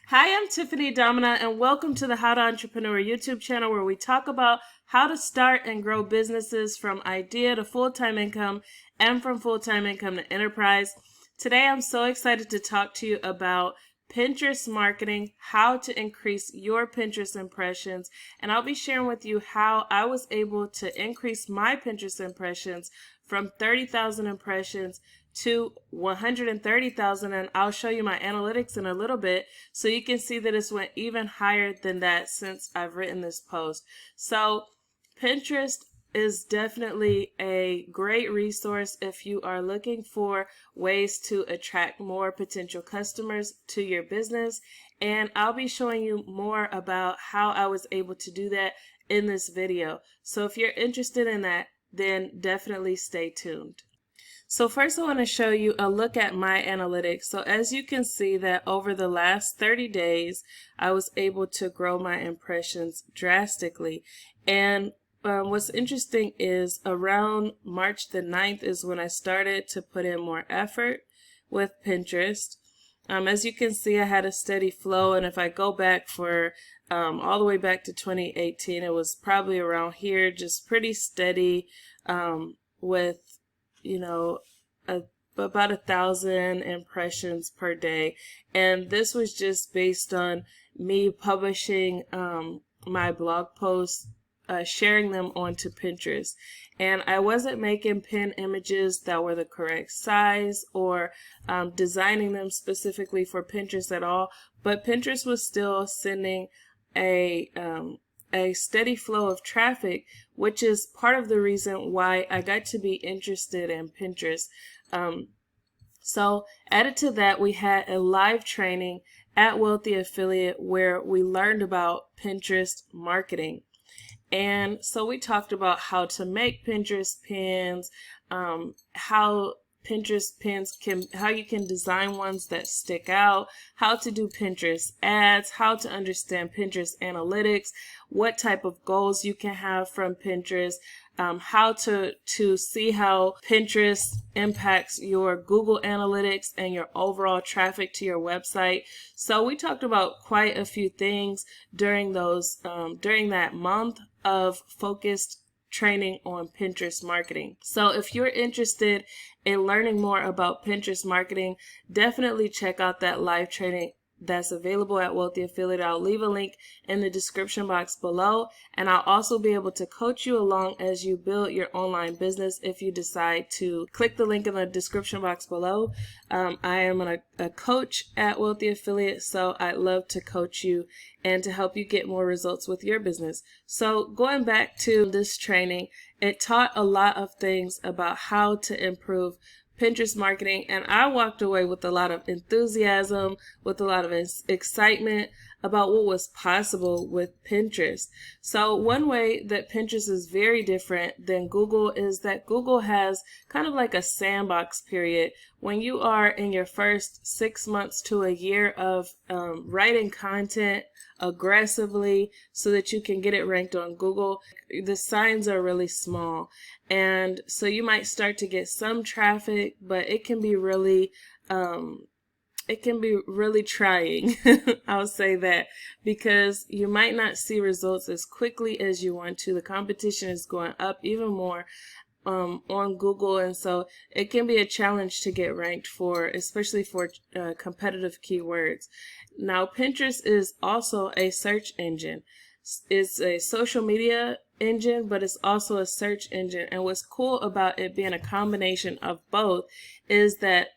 Hi, I'm Tiffany Domena, and welcome to the How to Entrepreneur YouTube channel, where we talk about how to start and grow businesses from idea to full-time income and from full-time income to enterprise. Today, I'm so excited to talk to you about Pinterest marketing, how to increase your Pinterest impressions, and I'll be sharing with you how I was able to increase my Pinterest impressions from 30,000 impressions to 130,000, and I'll show you my analytics in a little bit so you can see that it's went even higher than that since I've written this post. So Pinterest is definitely a great resource if you are looking for ways to attract more potential customers to your business, and I'll be showing you more about how I was able to do that in this video. So if you're interested in that, then definitely stay tuned. So first I want to show you a look at my analytics. So as you can see that over the last 30 days, I was able to grow my impressions drastically. And what's interesting is around March the 9th is when I started to put in more effort with Pinterest. As you can see, I had a steady flow, and if I go back for all the way back to 2018, it was probably around here, just pretty steady with about 1,000 impressions per day. And this was just based on me publishing my blog posts, sharing them onto Pinterest. And I wasn't making pin images that were the correct size or designing them specifically for Pinterest at all, but Pinterest was still sending a steady flow of traffic, which is part of the reason why I got to be interested in Pinterest. So added to that, we had a live training at Wealthy Affiliate where we learned about Pinterest marketing. And so we talked about how to make Pinterest pins, how Pinterest pins how you can design ones that stick out, how to do Pinterest ads, how to understand Pinterest analytics, what type of goals you can have from Pinterest, how to see how Pinterest impacts your Google Analytics and your overall traffic to your website. So we talked about quite a few things during that month of focused training on Pinterest marketing. So if you're interested in learning more about Pinterest marketing, definitely check out that live training that's available at Wealthy Affiliate. I'll leave a link in the description box below, and I'll also be able to coach you along as you build your online business if you decide to click the link in the description box below. I am a coach at Wealthy Affiliate, so I'd love to coach you and to help you get more results with your business. So going back to this training, it taught a lot of things about how to improve Pinterest marketing, and I walked away with a lot of enthusiasm, with a lot of excitement about what was possible with Pinterest. So one way that Pinterest is very different than Google is that Google has kind of like a sandbox period. When you are in your first 6 months to a year of writing content aggressively so that you can get it ranked on Google, the signs are really small. And so you might start to get some traffic, but it can be really trying. I'll say that, because you might not see results as quickly as you want to. The competition is going up even more on Google, and so it can be a challenge to get ranked for, especially for competitive keywords. Now, Pinterest is also a search engine. It's a social media engine, but it's also a search engine. And what's cool about it being a combination of both is that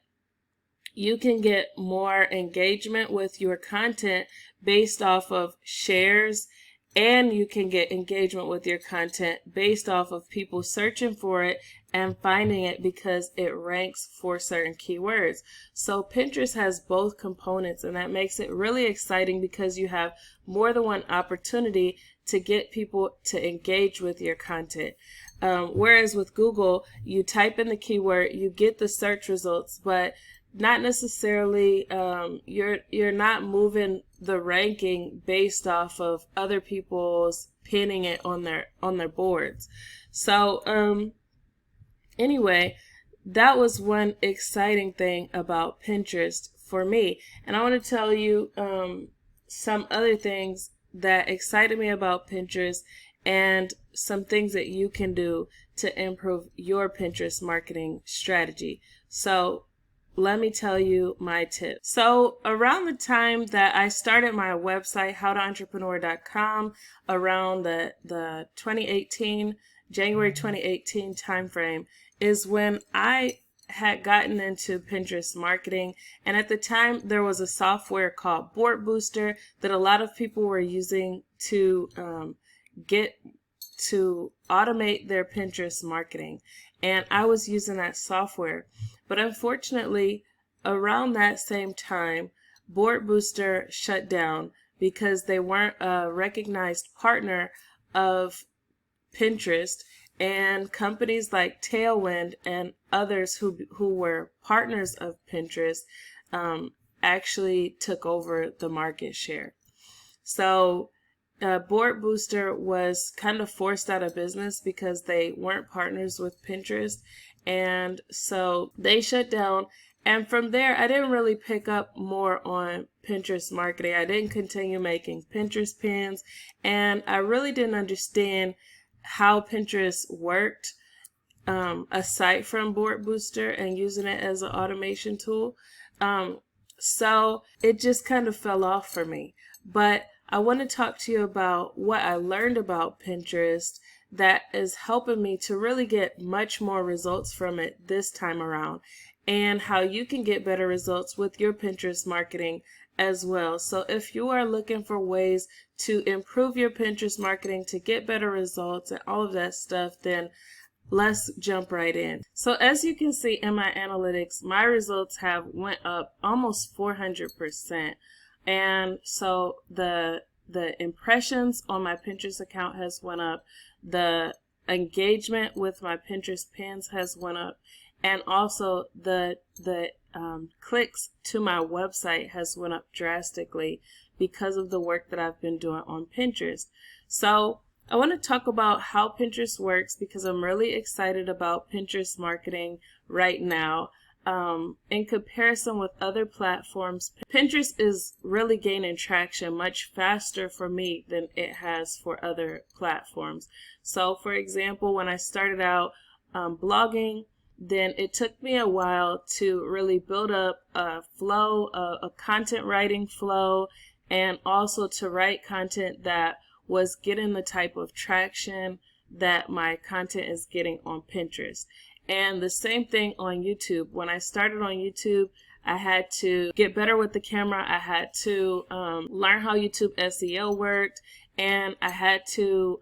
you can get more engagement with your content based off of shares, and you can get engagement with your content based off of people searching for it and finding it because it ranks for certain keywords. So Pinterest has both components, and that makes it really exciting because you have more than one opportunity to get people to engage with your content. Whereas with Google, you type in the keyword, you get the search results, but not necessarily you're not moving the ranking based off of other people's pinning it on their boards. So anyway, that was one exciting thing about Pinterest for me. And I want to tell you some other things that excited me about Pinterest and some things that you can do to improve your Pinterest marketing strategy. So let me tell you my tips. So around the time that I started my website, howtoentrepreneur.com, around the 2018, January 2018 timeframe, is when I had gotten into Pinterest marketing. And at the time, there was a software called Board Booster that a lot of people were using to get to automate their Pinterest marketing. And I was using that software. But unfortunately, around that same time, Board Booster shut down because they weren't a recognized partner of Pinterest, and companies like Tailwind and others who were partners of Pinterest actually took over the market share. So Board Booster was kind of forced out of business because they weren't partners with Pinterest, and so they shut down. And from there, I didn't really pick up more on Pinterest marketing. I didn't continue making Pinterest pins, and I really didn't understand how Pinterest worked aside from Board Booster and using it as an automation tool. So it just kind of fell off for me. But I want to talk to you about what I learned about Pinterest that is helping me to really get much more results from it this time around, and how you can get better results with your Pinterest marketing as well. So if you are looking for ways to improve your Pinterest marketing to get better results and all of that stuff, then let's jump right in. So as you can see in my analytics, my results have went up almost 400%. And so the impressions on my Pinterest account has went up. The engagement with my Pinterest pins has went up. And also the clicks to my website has went up drastically because of the work that I've been doing on Pinterest. So I want to talk about how Pinterest works because I'm really excited about Pinterest marketing right now. In comparison with other platforms, Pinterest is really gaining traction much faster for me than it has for other platforms. So for example, when I started out blogging, then it took me a while to really build up a flow, a content writing flow, and also to write content that was getting the type of traction that my content is getting on Pinterest. And the same thing on YouTube. When I started on YouTube, I had to get better with the camera. I had to learn how YouTube SEO worked. And I had to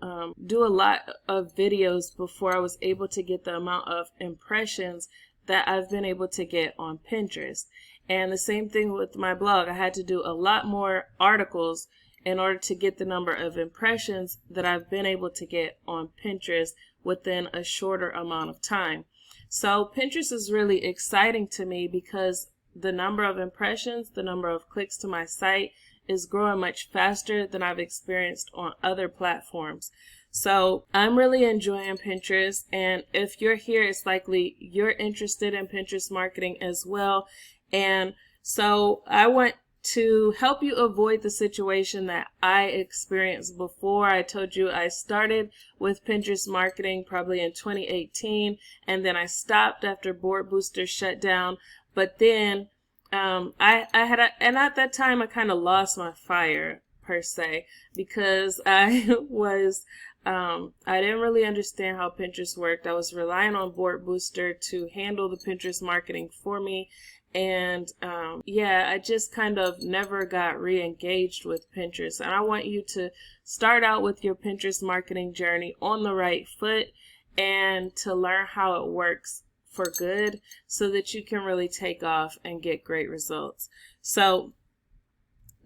do a lot of videos before I was able to get the amount of impressions that I've been able to get on Pinterest. And the same thing with my blog. I had to do a lot more articles in order to get the number of impressions that I've been able to get on Pinterest within a shorter amount of time. So Pinterest is really exciting to me because the number of impressions, the number of clicks to my site is growing much faster than I've experienced on other platforms. So I'm really enjoying Pinterest, and if you're here, it's likely you're interested in Pinterest marketing as well. And so I want to help you avoid the situation that I experienced before. I told you I started with Pinterest marketing probably in 2018, and then I stopped after Board Booster shut down. But then I had and at that time I kind of lost my fire per se, because I didn't really understand how Pinterest worked. I was relying on Board Booster to handle the Pinterest marketing for me. And I just kind of never got re-engaged with Pinterest. And I want you to start out with your Pinterest marketing journey on the right foot and to learn how it works for good so that you can really take off and get great results. So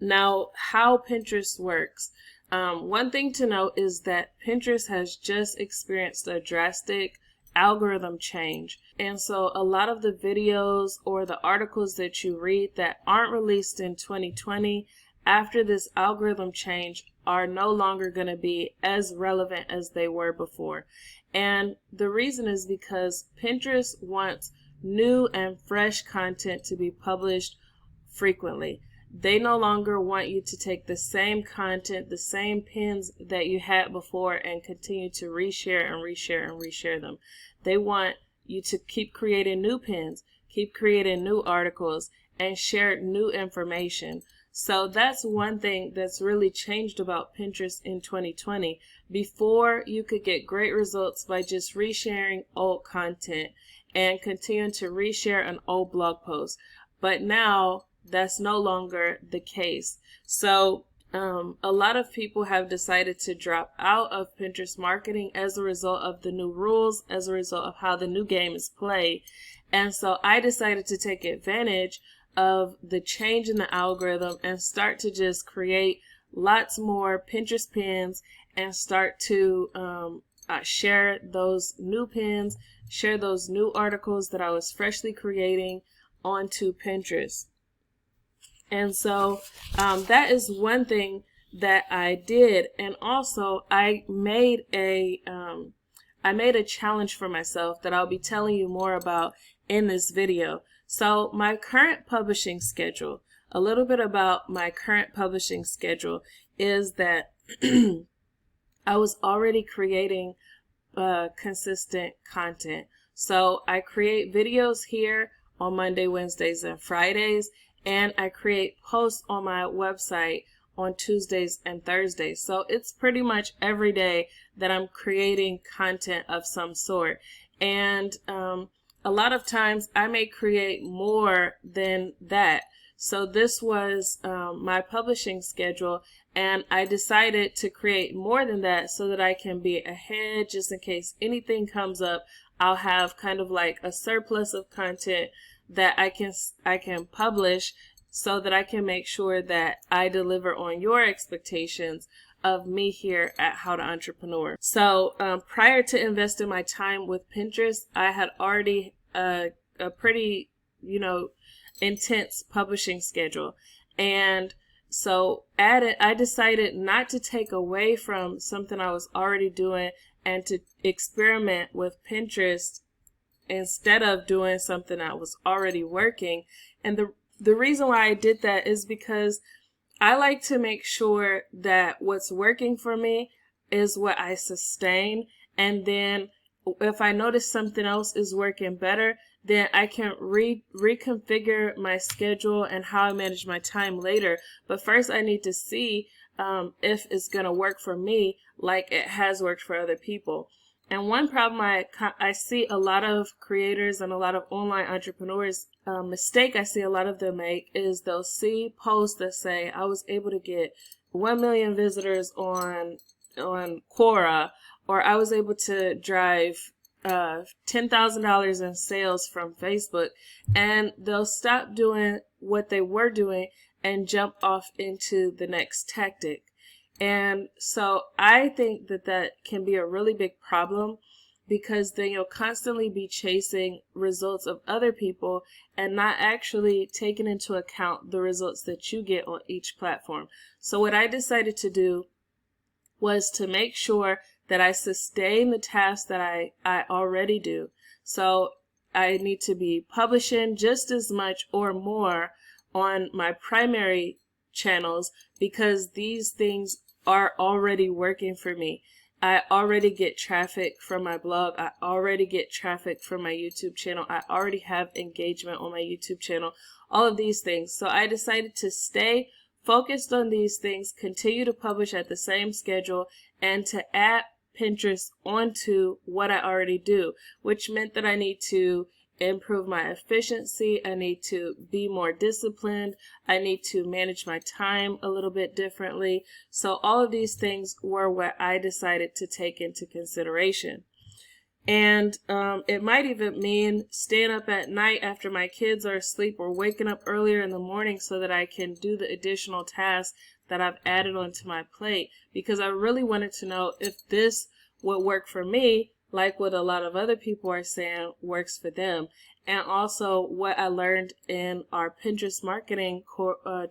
now, how Pinterest works. One thing to note is that Pinterest has just experienced a drastic algorithm change. And so a lot of the videos or the articles that you read that aren't released in 2020 after this algorithm change are no longer going to be as relevant as they were before. And the reason is because Pinterest wants new and fresh content to be published frequently. They no longer want you to take the same content, the same pins that you had before, and continue to reshare and reshare and reshare them. They want you to keep creating new pins, keep creating new articles, and share new information. So that's one thing that's really changed about Pinterest in 2020. Before, you could get great results by just resharing old content and continuing to reshare an old blog post. But now that's no longer the case. So a lot of people have decided to drop out of Pinterest marketing as a result of the new rules, as a result of how the new game is played. And so I decided to take advantage of the change in the algorithm and start to just create lots more Pinterest pins and start to share those new pins, share those new articles that I was freshly creating onto Pinterest. And so that is one thing that I did. And also I made a challenge for myself that I'll be telling you more about in this video. So my current publishing schedule, a little bit about my current publishing schedule is that I was already creating consistent content. So I create videos here on Monday, Wednesdays, and Fridays, and I create posts on my website on Tuesdays and Thursdays. So it's pretty much every day that I'm creating content of some sort. And a lot of times I may create more than that. So this was my publishing schedule, and I decided to create more than that so that I can be ahead just in case anything comes up. I'll have kind of like a surplus of content that I can publish so that I can make sure that I deliver on your expectations of me here at How to Entrepreneur. So prior to investing my time with Pinterest, I had already a pretty, intense publishing schedule. And so I decided not to take away from something I was already doing and to experiment with Pinterest instead of doing something that was already working. And the reason why I did that is because I like to make sure that what's working for me is what I sustain. And then if I notice something else is working better, then I can reconfigure my schedule and how I manage my time later. But first I need to see if it's going to work for me like it has worked for other people. And one problem I see a lot of creators and a lot of online entrepreneurs, mistake I see a lot of them make is they'll see posts that say, I was able to get 1 million visitors on Quora, or I was able to drive $10,000 in sales from Facebook, and they'll stop doing what they were doing and jump off into the next tactic. And so I think that can be a really big problem, because then you'll constantly be chasing results of other people and not actually taking into account the results that you get on each platform. So what I decided to do was to make sure that I sustain the tasks that I already do. So I need to be publishing just as much or more on my primary channels, because these things are already working for me. I already get traffic from my blog. I already get traffic from my YouTube channel. I already have engagement on my YouTube channel. All of these things. So I decided to stay focused on these things, continue to publish at the same schedule, and to add Pinterest onto what I already do, which meant that I need to improve my efficiency. I need to be more disciplined. I need to manage my time a little bit differently. So all of these things were what I decided to take into consideration. And it might even mean staying up at night after my kids are asleep, or waking up earlier in the morning so that I can do the additional tasks that I've added onto my plate, because I really wanted to know if this would work for me, like what a lot of other people are saying works for them. And also what I learned in our Pinterest marketing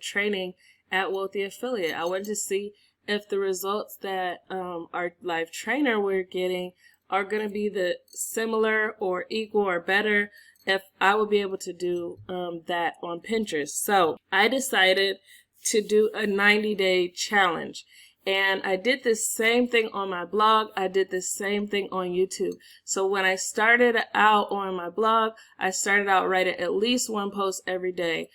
training at Wealthy Affiliate. I wanted to see if the results that our live trainer we're getting are going to be the similar or equal or better if I would be able to do that on Pinterest. So I decided to do a 90-day challenge. And I did the same thing on my blog. I did the same thing on YouTube. So when I started out on my blog, I started out writing at least one post every day.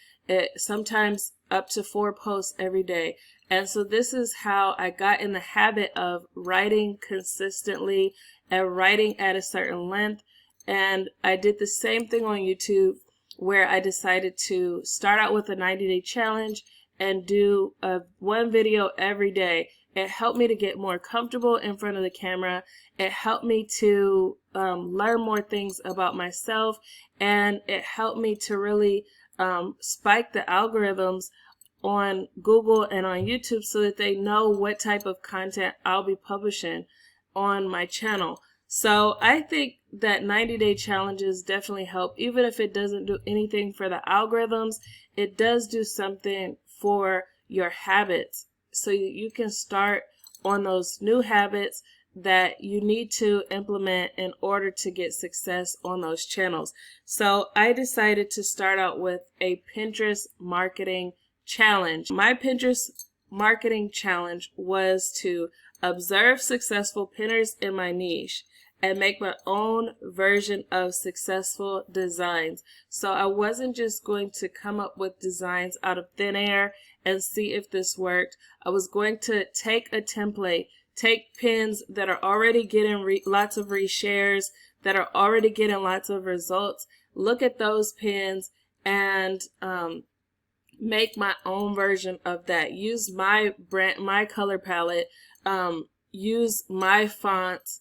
Sometimes up to 4 posts every day. And so this is how I got in the habit of writing consistently and writing at a certain length. And I did the same thing on YouTube, where I decided to start out with a 90-day challenge and do one video every day. It helped me to get more comfortable in front of the camera. It helped me to learn more things about myself, and it helped me to really spike the algorithms on Google and on YouTube so that they know what type of content I'll be publishing on my channel. So I think that 90-day challenges definitely help. Even if it doesn't do anything for the algorithms, it does do something for your habits. So you can start on those new habits that you need to implement in order to get success on those channels. So I decided to start out with a Pinterest marketing challenge. My Pinterest marketing challenge was to observe successful pinners in my niche and make my own version of successful designs. So I wasn't just going to come up with designs out of thin air and see if this worked. I was going to take a template, take pins that are already getting lots of reshares, that are already getting lots of results, look at those pins and make my own version of that. Use my brand, my color palette, use my fonts,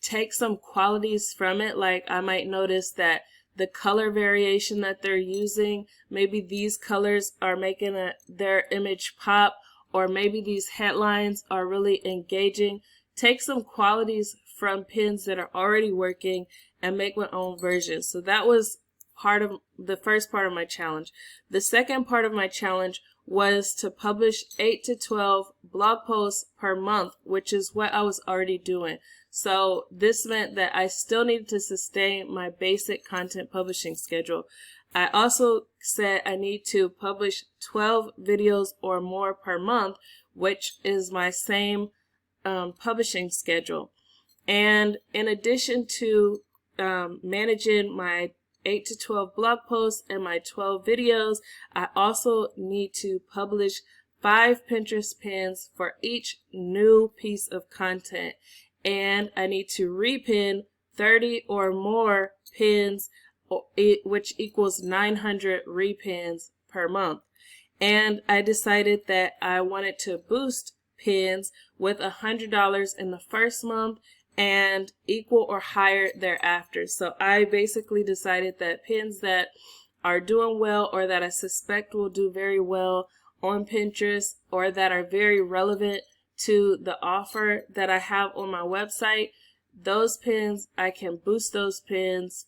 take some qualities from it. Like I might notice that the color variation that they're using, maybe these colors are making their image pop, or maybe these headlines are really engaging. Take some qualities from pins that are already working and make my own version. So that was part of the first part of my challenge. The second part of my challenge was to publish 8 to 12 blog posts per month, which is what I was already doing. So this meant that I still needed to sustain my basic content publishing schedule. I also said I need to publish 12 videos or more per month, which is my same publishing schedule. And in addition to managing my 8 to 12 blog posts and my 12 videos, I also need to publish 5 Pinterest pins for each new piece of content. And I need to repin 30 or more pins, which equals 900 repins per month. And I decided that I wanted to boost pins with $100 in the first month and equal or higher thereafter. So I basically decided that pins that are doing well, or that I suspect will do very well on Pinterest, or that are very relevant to the offer that I have on my website, those pins, I can boost those pins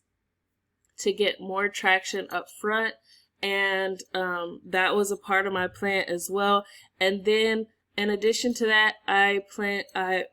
to get more traction up front. And that was a part of my plan as well. And then in addition to that,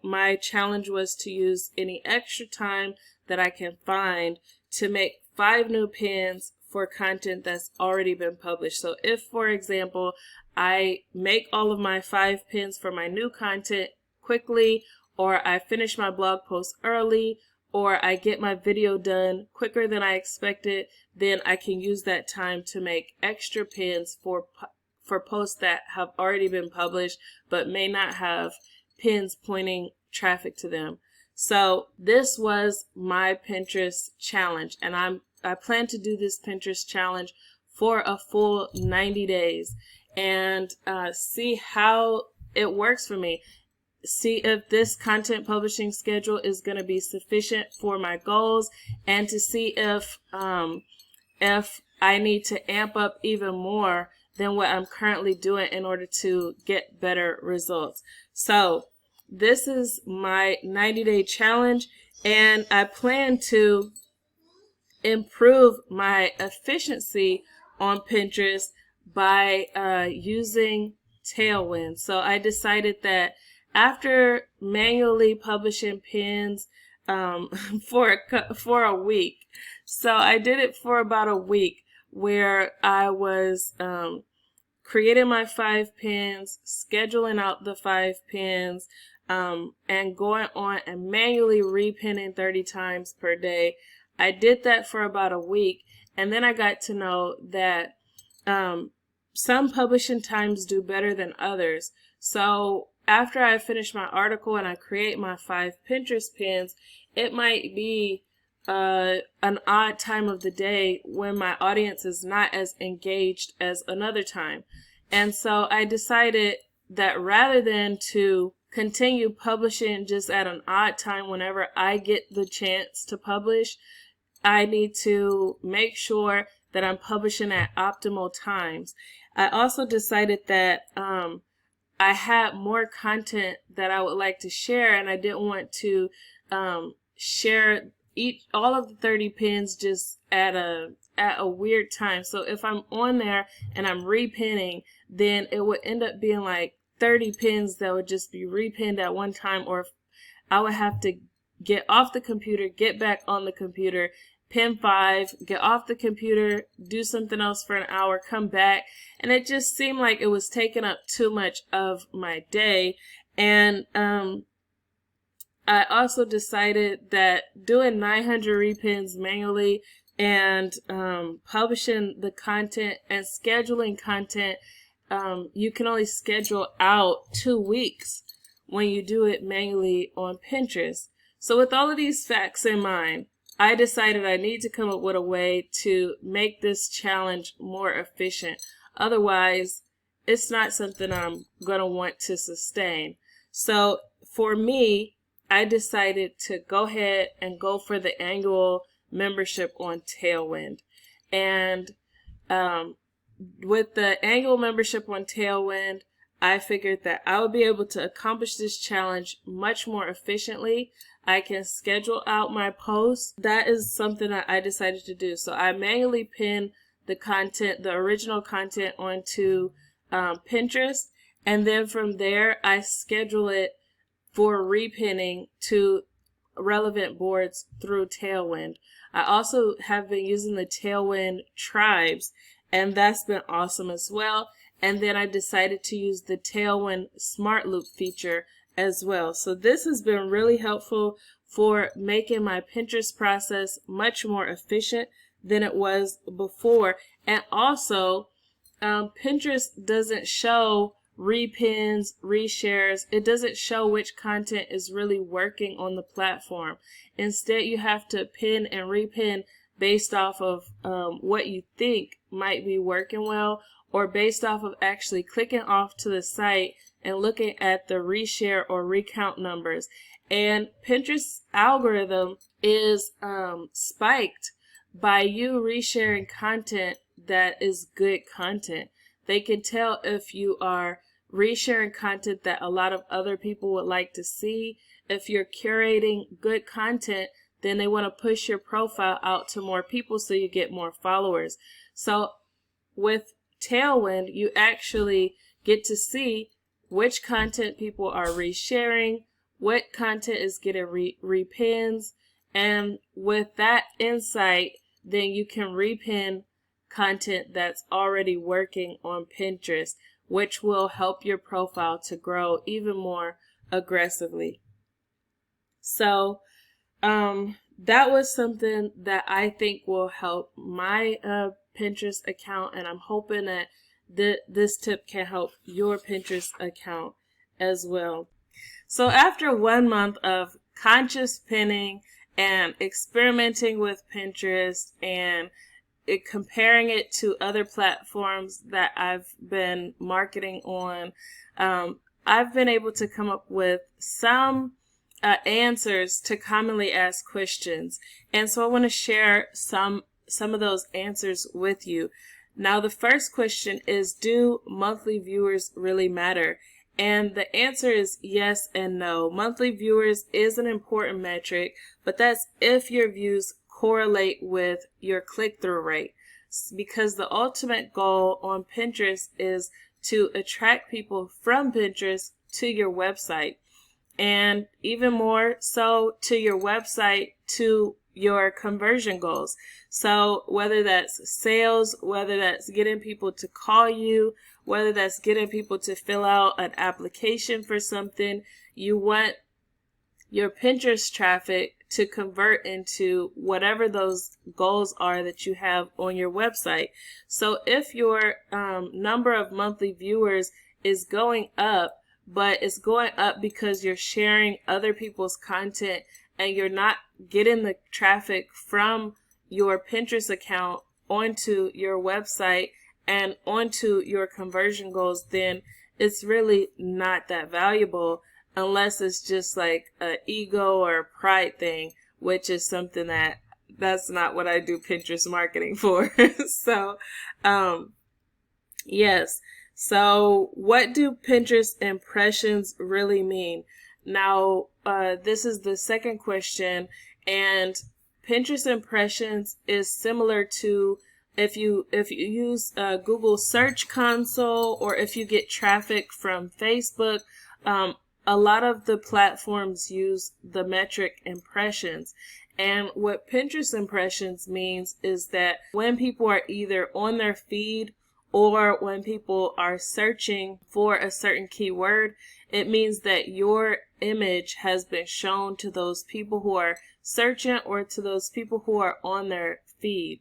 my challenge was to use any extra time that I can find to make 5 new pins for content that's already been published. So if, for example, I make all of my 5 pins for my new content quickly, or I finish my blog post early, or I get my video done quicker than I expected, then I can use that time to make extra pins for posts that have already been published but may not have pins pointing traffic to them. So this was my Pinterest challenge, and I plan to do this Pinterest challenge for a full 90 days and see how it works for me. See if this content publishing schedule is going to be sufficient for my goals, and to see if I need to amp up even more than what I'm currently doing in order to get better results. So this is my 90-day challenge, and I plan to improve my efficiency on Pinterest by using Tailwind. So I decided that after manually publishing pins, for a week. So I did it for about a week, where I was creating my 5 pins, scheduling out the 5 pins, and going on and manually repinning 30 times per day. I did that for about a week, and then I got to know that some publishing times do better than others. So after I finish my article and I create my 5 Pinterest pins, it might be an odd time of the day when my audience is not as engaged as another time. And so I decided that rather than to continue publishing just at an odd time whenever I get the chance to publish, I need to make sure that I'm publishing at optimal times. I also decided that I had more content that I would like to share, and I didn't want to share all of the 30 pins just at a weird time. So if I'm on there and I'm repinning, then it would end up being like 30 pins that would just be repinned at one time, or I would have to get off the computer, get back on the computer, pin 5, get off the computer, do something else for an hour, come back, and it just seemed like it was taking up too much of my day. And I also decided that doing 900 repins manually and publishing the content and scheduling content, you can only schedule out 2 weeks when you do it manually on Pinterest. So with all of these facts in mind, I decided I need to come up with a way to make this challenge more efficient. Otherwise, it's not something I'm going to want to sustain. So for me, I decided to go ahead and go for the annual membership on Tailwind. And with the annual membership on Tailwind, I figured that I would be able to accomplish this challenge much more efficiently. I can schedule out my posts. That is something that I decided to do. So I manually pin the content, the original content, onto Pinterest, and then from there I schedule it for repinning to relevant boards through Tailwind. I also have been using the Tailwind tribes, and that's been awesome as well. And then I decided to use the Tailwind Smart Loop feature as well. So this has been really helpful for making my Pinterest process much more efficient than it was before. And also, Pinterest doesn't show repins, reshares. It doesn't show which content is really working on the platform. Instead, you have to pin and repin based off of what you think might be working well, or based off of actually clicking off to the site and looking at the reshare or recount numbers. And Pinterest's algorithm is spiked by you resharing content that is good content. They can tell if you are resharing content that a lot of other people would like to see. If you're curating good content, then they want to push your profile out to more people so you get more followers. So with Tailwind, you actually get to see which content people are resharing, what content is getting repins, and with that insight, then you can repin content that's already working on Pinterest, which will help your profile to grow even more aggressively. So that was something that I think will help my Pinterest account, and I'm hoping that this tip can help your Pinterest account as well. So after 1 month of conscious pinning and experimenting with Pinterest and comparing it to other platforms that I've been marketing on, I've been able to come up with some answers to commonly asked questions. And so I want to share some of those answers with you. Now, the first question is, do monthly viewers really matter? And the answer is yes and no. Monthly viewers is an important metric, but that's if your views correlate with your click-through rate. Because the ultimate goal on Pinterest is to attract people from Pinterest to your website. and even more so to your website, to your conversion goals. So whether that's sales, whether that's getting people to call you, whether that's getting people to fill out an application for something, you want your Pinterest traffic to convert into whatever those goals are that you have on your website. So if your number of monthly viewers is going up, but it's going up because you're sharing other people's content and you're not getting the traffic from your Pinterest account onto your website and onto your conversion goals, then it's really not that valuable, unless it's just like an ego or a pride thing, which is something that's not what I do Pinterest marketing for. So, yes. So what do Pinterest impressions really mean? Now, this is the second question, and Pinterest impressions is similar to if you use Google Search Console, or if you get traffic from Facebook. A lot of the platforms use the metric impressions. And what Pinterest impressions means is that when people are either on their feed or when people are searching for a certain keyword, it means that your image has been shown to those people who are searching or to those people who are on their feed.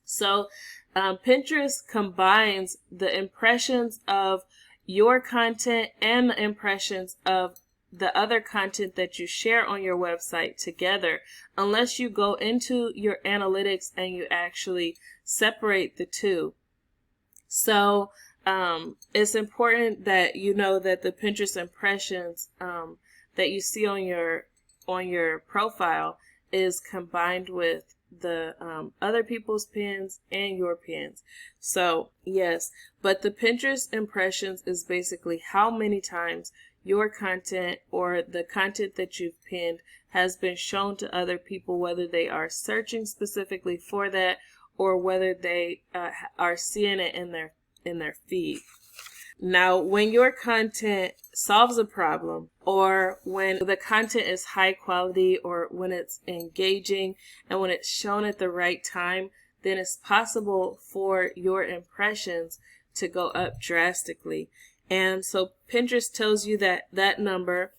So Pinterest combines the impressions of your content and the impressions of the other content that you share on your website together, unless you go into your analytics and you actually separate the two. So it's important that you know that the Pinterest impressions that you see on your profile is combined with the other people's pins and your pins. So yes, but the Pinterest impressions is basically how many times your content or the content that you've pinned has been shown to other people, whether they are searching specifically for that or whether they are seeing it in their feed. Now, when your content solves a problem, or when the content is high quality, or when it's engaging, and when it's shown at the right time, then it's possible for your impressions to go up drastically. And so Pinterest tells you that number.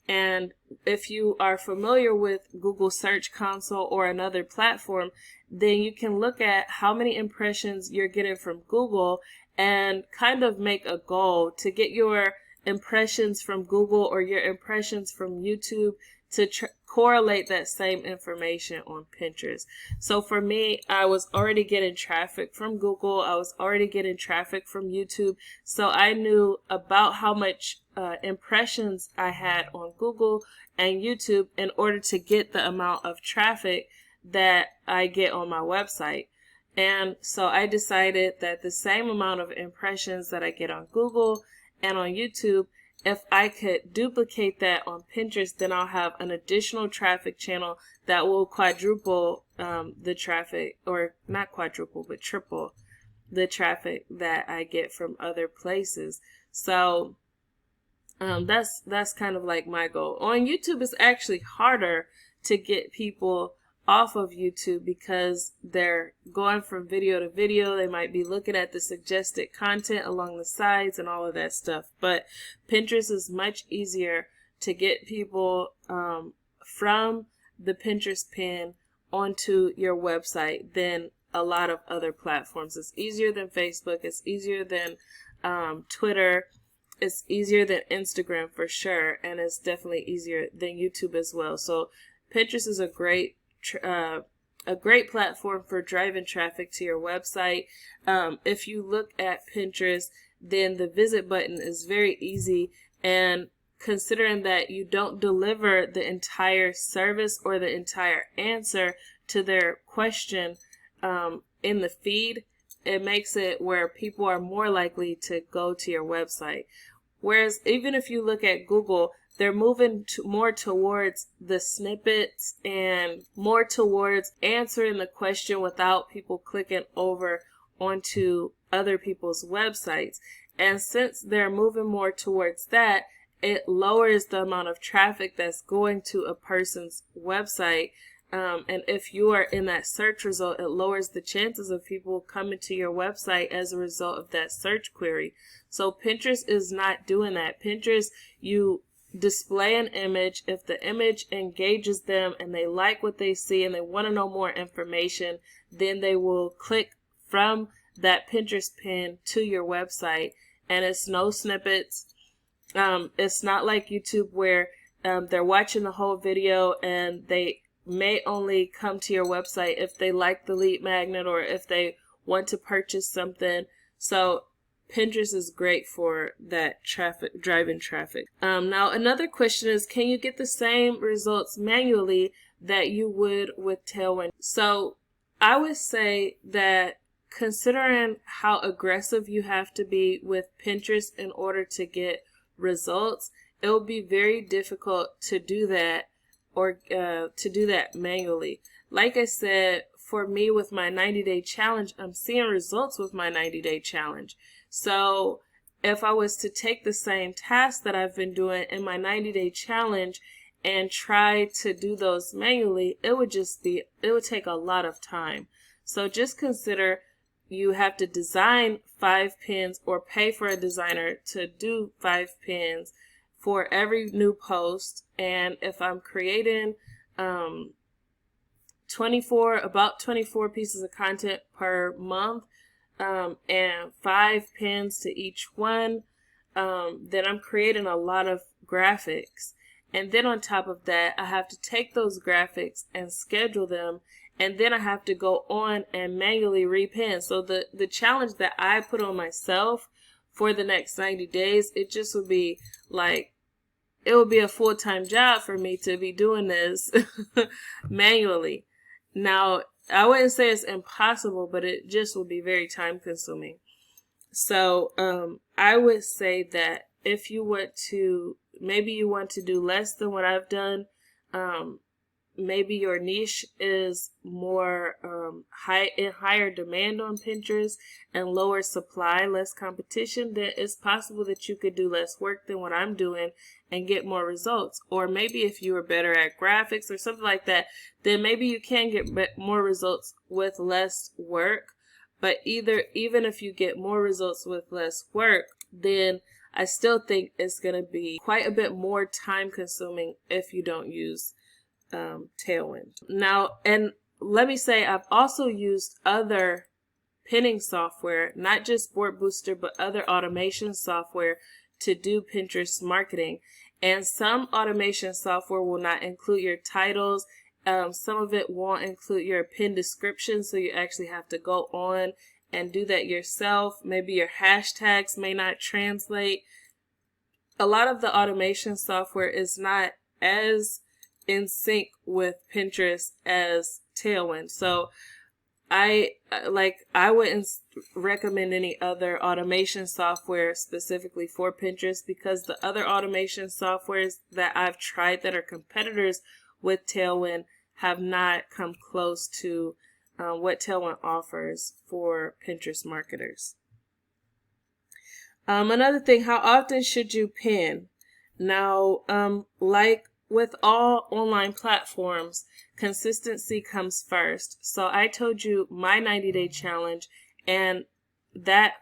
And if you are familiar with Google Search Console or another platform, then you can look at how many impressions you're getting from Google and kind of make a goal to get your impressions from Google or your impressions from YouTube to correlate that same information on Pinterest. So for me, I was already getting traffic from Google. I was already getting traffic from YouTube. So I knew about how much impressions I had on Google and YouTube in order to get the amount of traffic that I get on my website. And so I decided that the same amount of impressions that I get on Google and on YouTube, if I could duplicate that on Pinterest, then I'll have an additional traffic channel that will quadruple the traffic, or not quadruple, but triple the traffic that I get from other places. So that's kind of like my goal. On YouTube, it's actually harder to get people off of YouTube because they're going from video to video. They might be looking at the suggested content along the sides and all of that stuff. But Pinterest is much easier to get people from the Pinterest pin onto your website than a lot of other platforms. It's easier than Facebook. It's easier than Twitter. It's easier than Instagram for sure. And it's definitely easier than YouTube as well. So Pinterest is a great platform for driving traffic to your website. If you look at Pinterest, then the visit button is very easy, and considering that you don't deliver the entire service or the entire answer to their question in the feed, it makes it where people are more likely to go to your website. Whereas even if you look at Google, they're moving more towards the snippets and more towards answering the question without people clicking over onto other people's websites. And since they're moving more towards that, it lowers the amount of traffic that's going to a person's website. And if you are in that search result, it lowers the chances of people coming to your website as a result of that search query. So Pinterest is not doing that. Pinterest, you display an image. If the image engages them and they like what they see and they want to know more information, then they will click from that Pinterest pin to your website. And it's no snippets. It's not like YouTube where they're watching the whole video and they may only come to your website if they like the lead magnet or if they want to purchase something. So Pinterest is great for that traffic, driving traffic. Now another question is, can you get the same results manually that you would with Tailwind? So I would say that considering how aggressive you have to be with Pinterest in order to get results, it will be very difficult to do that or to do that manually. Like I said, for me with my 90-day challenge, I'm seeing results with my 90-day challenge. So if I was to take the same tasks that I've been doing in my 90-day challenge and try to do those manually, it would take a lot of time. So just consider you have to design 5 pins or pay for a designer to do 5 pins for every new post. And if I'm creating about 24 pieces of content per month, and 5 pins to each one, then I'm creating a lot of graphics. And then on top of that, I have to take those graphics and schedule them, and then I have to go on and manually repin. So the challenge that I put on myself for the next 90 days, it just would be like, it would be a full-time job for me to be doing this manually. Now, I wouldn't say it's impossible, but it just would be very time consuming. So I would say that if you want to, maybe you want to do less than what I've done, maybe your niche is more higher demand on Pinterest and lower supply, less competition, then it's possible that you could do less work than what I'm doing and get more results. Or maybe if you are better at graphics or something like that, then maybe you can get more results with less work. But even if you get more results with less work, then I still think it's going to be quite a bit more time consuming if you don't use Tailwind. Now, and let me say, I've also used other pinning software, not just Board Booster, but other automation software to do Pinterest marketing. And some automation software will not include your titles. Some of it won't include your pin description, so you actually have to go on and do that yourself. Maybe your hashtags may not translate. A lot of the automation software is not as in sync with Pinterest as Tailwind. So I wouldn't recommend any other automation software specifically for Pinterest, because the other automation softwares that I've tried that are competitors with Tailwind have not come close to what Tailwind offers for Pinterest marketers. Another thing, how often should you pin? Now, like with all online platforms, consistency comes first. So I told you my 90-day challenge, and that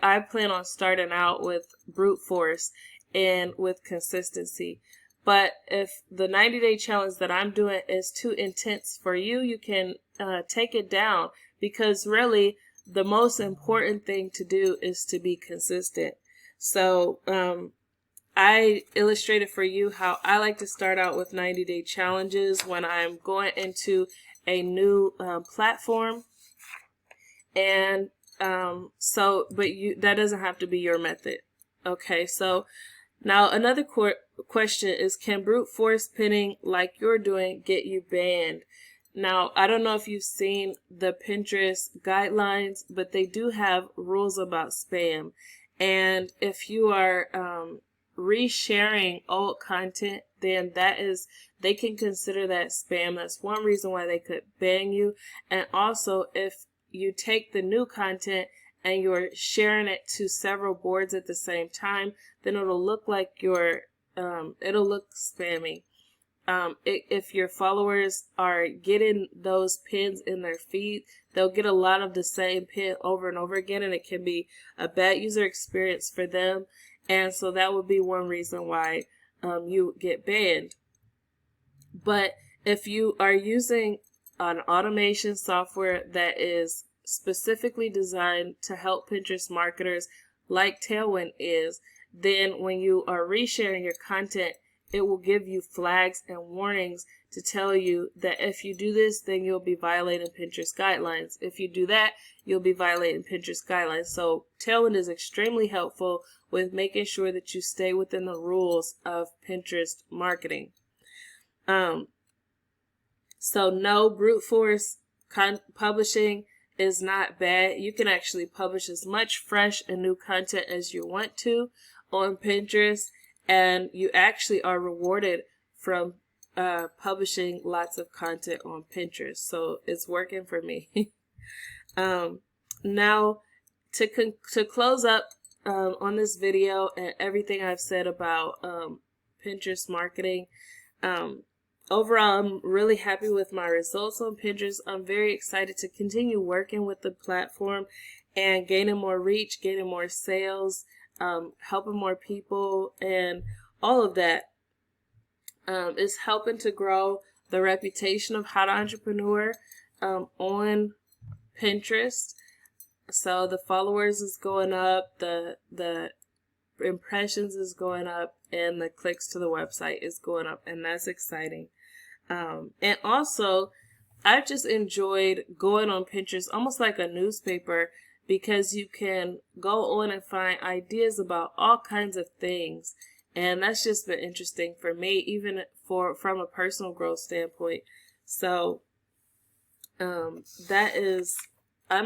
I plan on starting out with brute force and with consistency. But if the 90-day challenge that I'm doing is too intense for you, you can take it down, because really the most important thing to do is to be consistent. So I illustrated for you how I like to start out with 90-day challenges when I'm going into a new platform. And that doesn't have to be your method. Okay, so now another question is, can brute force pinning like you're doing get you banned? Now, I don't know if you've seen the Pinterest guidelines, but they do have rules about spam. And if you are resharing old content, then they can consider that spam. That's one reason why they could ban you. And also, if you take the new content and you're sharing it to several boards at the same time, then it'll look like it'll look spammy. If your followers are getting those pins in their feed, they'll get a lot of the same pin over and over again, and it can be a bad user experience for them. And so that would be one reason why you get banned. But if you are using an automation software that is specifically designed to help Pinterest marketers like Tailwind is, then when you are resharing your content, it will give you flags and warnings to tell you that if you do this, then you'll be violating Pinterest guidelines. If you do that, you'll be violating Pinterest guidelines. So Tailwind is extremely helpful with making sure that you stay within the rules of Pinterest marketing. So no, brute force publishing is not bad. You can actually publish as much fresh and new content as you want to on Pinterest, and you actually are rewarded from publishing lots of content on Pinterest. So it's working for me. Now, to close up on this video and everything I've said about Pinterest marketing, overall, I'm really happy with my results on Pinterest. I'm very excited to continue working with the platform and gaining more reach, gaining more sales, helping more people, and all of that is helping to grow the reputation of How to Entrepreneur on Pinterest. So the followers is going up, the impressions is going up, and the clicks to the website is going up, and that's exciting. And also, I've just enjoyed going on Pinterest almost like a newspaper, because you can go on and find ideas about all kinds of things, and that's just been interesting for me, even from a personal growth standpoint. So I'm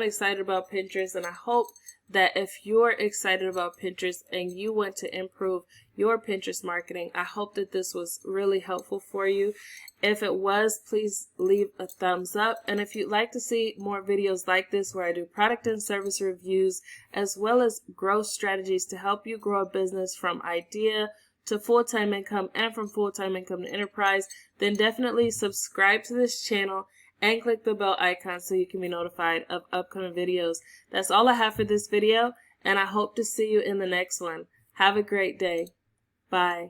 excited about Pinterest, and I hope that if you're excited about Pinterest and you want to improve your Pinterest marketing, I hope that this was really helpful for you. If it was, please leave a thumbs up. And if you'd like to see more videos like this where I do product and service reviews, as well as growth strategies to help you grow a business from idea to full-time income and from full-time income to enterprise, then definitely subscribe to this channel and click the bell icon so you can be notified of upcoming videos. That's all I have for this video, and I hope to see you in the next one. Have a great day. Bye.